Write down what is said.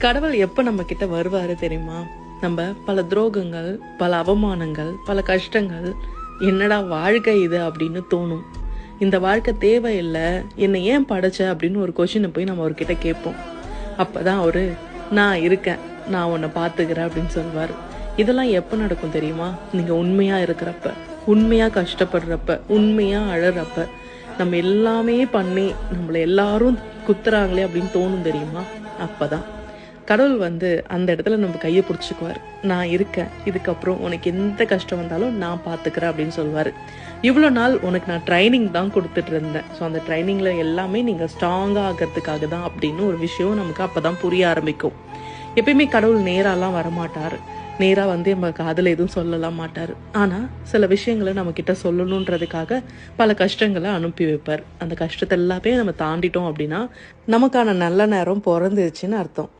கடவுள் எப்ப நம்ம கிட்ட வருவாரு தெரியுமா? நம்ம பல துரோகங்கள், பல அவமானங்கள், பல கஷ்டங்கள், என்னடா வாழ்க்கை இது அப்படின்னு தோணும். இந்த வாழ்க்கை தேவையில்லை, என்னை ஏன் படைச்ச அப்படின்னு ஒரு கொஷினை போய் நம்ம அவர்கிட்ட கேட்போம். அப்பதான் அவரு, நான் இருக்கேன், நான் உன்னை பார்த்துக்கிறேன் அப்படின்னு சொல்லுவார். இதெல்லாம் எப்போ நடக்கும் தெரியுமா? நீங்க உண்மையா இருக்கிறப்ப, உண்மையா கஷ்டப்படுறப்ப, உண்மையா அழறப்ப, நம்ம எல்லாமே பண்ணி நம்மள எல்லாரும் குத்துறாங்களே அப்படின்னு தோணும் தெரியுமா? அப்பதான் கடவுள் அந்த இடத்துல நம்ம கையை பிடிச்சிக்குவார். நான் இருக்கேன், இதுக்கப்புறம் உனக்கு எந்த கஷ்டம் வந்தாலும் நான் பார்த்துக்கிறேன் அப்படின்னு சொல்லுவார். இவ்வளோ நாள் உனக்கு நான் ட்ரைனிங் தான் கொடுத்துட்டு இருந்தேன். ஸோ அந்த ட்ரைனிங்கில் எல்லாமே நீங்கள் ஸ்ட்ராங்காக ஆகிறதுக்காக தான் அப்படின்னு ஒரு விஷயம் நமக்கு அப்போ தான் புரிய ஆரம்பிக்கும். எப்பயுமே கடவுள் நேராலாம் வரமாட்டார், நேராக நம்ம காதில் எதுவும் சொல்லலாம் மாட்டார். ஆனால் சில விஷயங்களை நம்மக்கிட்ட சொல்லணுன்றதுக்காக பல கஷ்டங்களை அனுப்பி வைப்பார். அந்த கஷ்டத்தை எல்லாமே நம்ம தாண்டிட்டோம் அப்படின்னா நமக்கான நல்ல நேரம் பிறந்துருச்சுன்னு அர்த்தம்.